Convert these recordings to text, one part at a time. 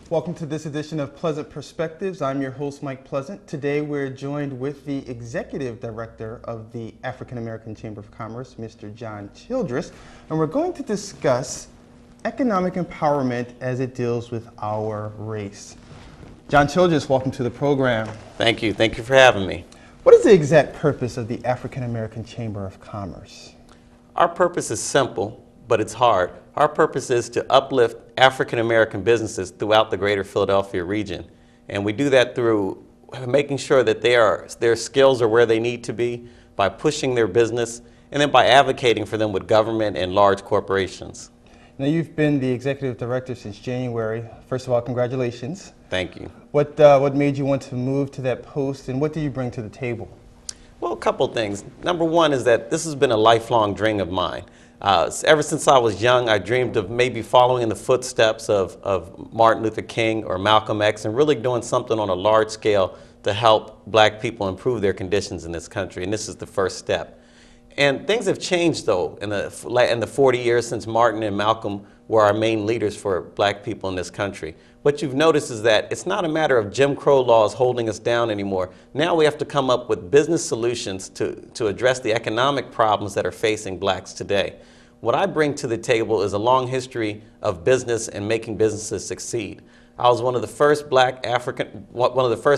Welcome to this edition of Pleasant Perspectives. I'm your host, Mike Pleasant. Today we're joined with the Executive Director of the African American Chamber of Commerce, Mr. John Childress, and we're going to discuss economic empowerment as it deals with our race. John Childress, welcome to the program. Thank you. Thank you for having me. What is the exact purpose of the African American Chamber of Commerce? Our purpose is simple, but it's hard. Our purpose is to uplift African American businesses throughout the greater Philadelphia region. And we do that through making sure that their skills are where they need to be, by pushing their business, and then by advocating for them with government and large corporations. Now, you've been the Executive Director since January. First of all, congratulations. Thank you. What made you want to move to that post, and what do you bring to the table? Well, a couple things. Number one is that this has been a lifelong dream of mine. Ever since I was young, I dreamed of maybe following in the footsteps of Martin Luther King or Malcolm X and really doing something on a large scale to help black people improve their conditions in this country, and this is the first step. And things have changed, though, in the 40 years since Martin and Malcolm were our main leaders for black people in this country. What you've noticed is that it's not a matter of Jim Crow laws holding us down anymore. Now we have to come up with business solutions to address the economic problems that are facing blacks today. What I bring to the table is a long history of business and making businesses succeed. I was one of the first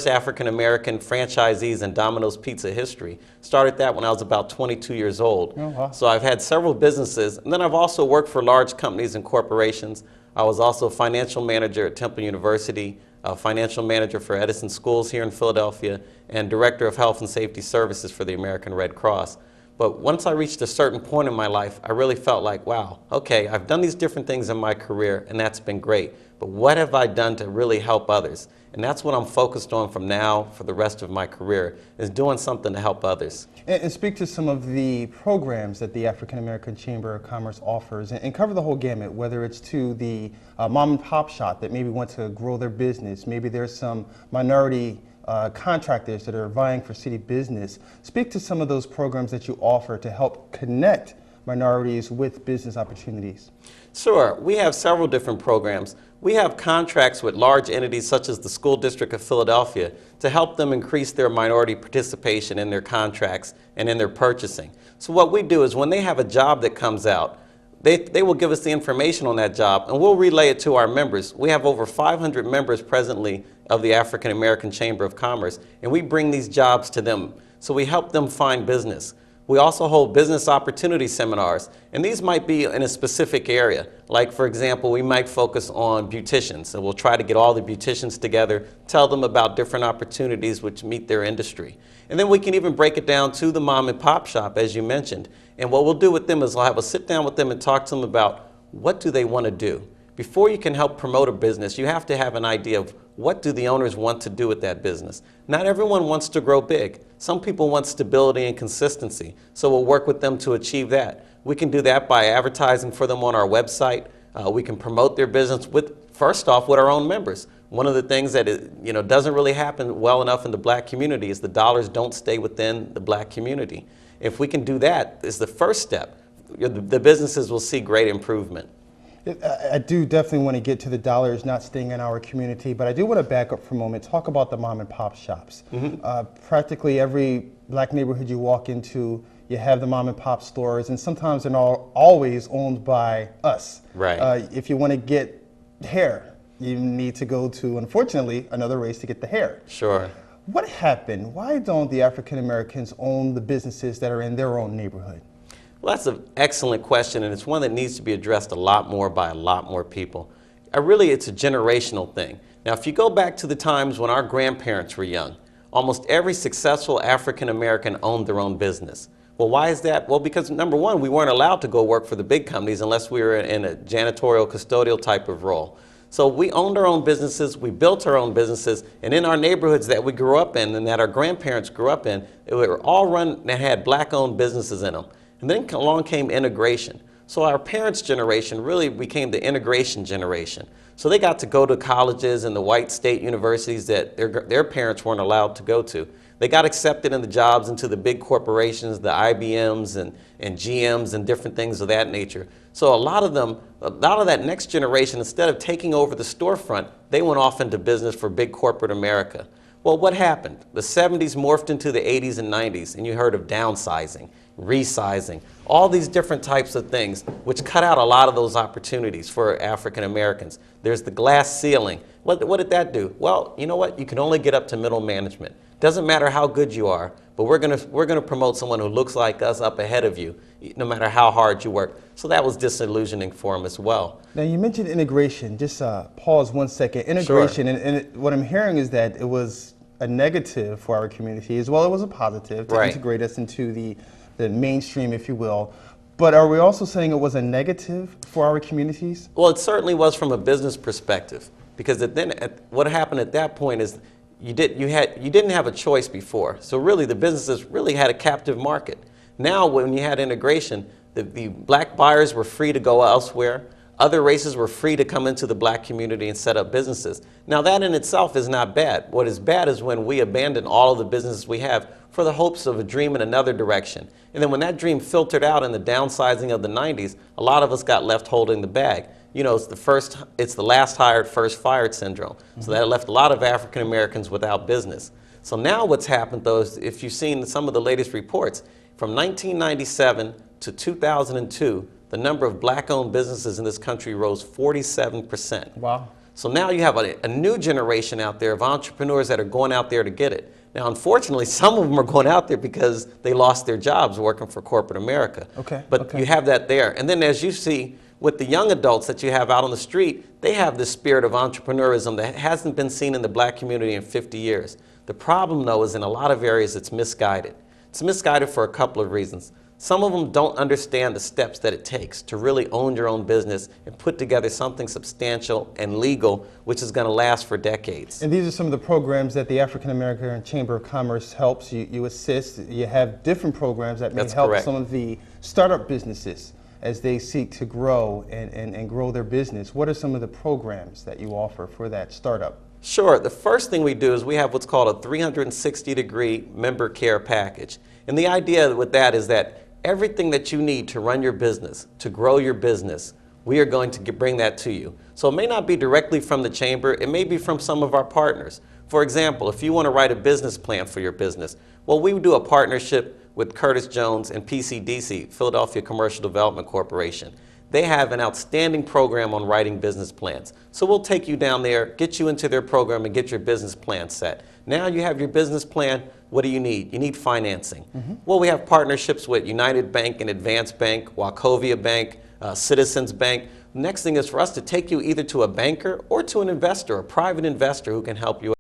African American franchisees in Domino's Pizza history. Started that when I was about 22 years old. Oh, wow. So I've had several businesses, and then I've also worked for large companies and corporations. I was also a financial manager at Temple University, a financial manager for Edison Schools here in Philadelphia, and director of health and safety services for the American Red Cross. But once I reached a certain point in my life, I really felt like, wow, okay, I've done these different things in my career, and that's been great. But what have I done to really help others? And that's what I'm focused on from now for the rest of my career, is doing something to help others. And speak to some of the programs that the African American Chamber of Commerce offers, and cover the whole gamut, whether it's to the mom and pop shop that maybe want to grow their business. Maybe there's some minority contractors that are vying for city business. Speak to some of those programs that you offer to help connect minorities with business opportunities. Sure. We have several different programs. We have contracts with large entities such as the School District of Philadelphia to help them increase their minority participation in their contracts and in their purchasing. So what we do is when they have a job that comes out, they will give us the information on that job and we'll relay it to our members. We have over 500 members presently of the African American Chamber of Commerce, and we bring these jobs to them. So we help them find business. We also hold business opportunity seminars, and these might be in a specific area. Like, for example, we might focus on beauticians, and we'll try to get all the beauticians together, tell them about different opportunities which meet their industry. And then we can even break it down to the mom and pop shop, as you mentioned. And what we'll do with them is we'll have a sit down with them and talk to them about what do they want to do. Before you can help promote a business, you have to have an idea of what do the owners want to do with that business. Not everyone wants to grow big. Some people want stability and consistency, so we'll work with them to achieve that. We can do that by advertising for them on our website. We can promote their business first off with our own members. One of the things that doesn't really happen well enough in the black community is the dollars don't stay within the black community. If we can do that, it's the first step. The businesses will see great improvement. I do definitely want to get to the dollars not staying in our community, but I do want to back up for a moment, talk about the mom and pop shops. Practically every black neighborhood you walk into, you have the mom and pop stores, and sometimes they're not always owned by us. Right. If you want to get hair, you need to go to, unfortunately, another race to get the hair. Sure. What happened? Why don't the African Americans own the businesses that are in their own neighborhood? Well, that's an excellent question, and it's one that needs to be addressed a lot more by a lot more people. It's a generational thing. Now, if you go back to the times when our grandparents were young, almost every successful African American owned their own business. Well, why is that? Well, because number one, we weren't allowed to go work for the big companies unless we were in a janitorial, custodial type of role. So we owned our own businesses, we built our own businesses, and in our neighborhoods that we grew up in and that our grandparents grew up in, they were all run and had black-owned businesses in them. And then along came integration. So our parents' generation really became the integration generation. So they got to go to colleges and the white state universities that their parents weren't allowed to go to. They got accepted in the jobs into the big corporations, the IBMs and GMs and different things of that nature. So a lot of that next generation, instead of taking over the storefront, they went off into business for big corporate America. Well, what happened? The 70s morphed into the 80s and 90s, and you heard of downsizing, resizing, all these different types of things, which cut out a lot of those opportunities for African Americans. There's the glass ceiling. What did that do? Well, you know what? You can only get up to middle management. Doesn't matter how good you are, but we're gonna promote someone who looks like us up ahead of you, no matter how hard you work. So that was disillusioning for them as well. Now you mentioned integration. Just pause 1 second. Integration, Sure. what I'm hearing is that it was a negative for our community as well. It was a positive to Right. integrate us into the mainstream, if you will. But are we also saying it was a negative for our communities? Well, it certainly was from a business perspective, because what happened at that point is you didn't have a choice before. So really, the businesses really had a captive market. Now, when you had integration, the black buyers were free to go elsewhere. Other races were free to come into the black community and set up businesses. Now, that in itself is not bad. What is bad is when we abandon all of the businesses we have for the hopes of a dream in another direction. And then when that dream filtered out in the downsizing of the 90s, a lot of us got left holding the bag. You know, it's the last hired, first fired syndrome. So that left a lot of African Americans without business. So now what's happened, though, is if you've seen some of the latest reports, from 1997 to 2002, the number of black-owned businesses in this country rose 47%. Wow. So now you have a new generation out there of entrepreneurs that are going out there to get it. Now, unfortunately, some of them are going out there because they lost their jobs working for corporate America. Okay, But okay. you have that there. And then as you see, with the young adults that you have out on the street, they have this spirit of entrepreneurism that hasn't been seen in the black community in 50 years. The problem, though, is in a lot of areas it's misguided. It's misguided for a couple of reasons. Some of them don't understand the steps that it takes to really own your own business and put together something substantial and legal, which is going to last for decades. And these are some of the programs that the African American Chamber of Commerce helps. You assist. You have different programs that may That's help correct. some of the startup businesses as they seek to grow and grow their business. What are some of the programs that you offer for that startup? Sure. The first thing we do is we have what's called a 360-degree member care package. And the idea with that is that everything that you need to run your business, to grow your business, we are going to bring that to you. So it may not be directly from the chamber, it may be from some of our partners. For example, if you want to write a business plan for your business, well, we do a partnership with Curtis Jones and PCDC, Philadelphia Commercial Development Corporation. They have an outstanding program on writing business plans. So we'll take you down there, get you into their program, and get your business plan set. Now you have your business plan. What do you need? You need financing. Well, we have partnerships with United Bank and Advance Bank, Wachovia Bank, Citizens Bank. Next thing is for us to take you either to a banker or to an investor, a private investor who can help you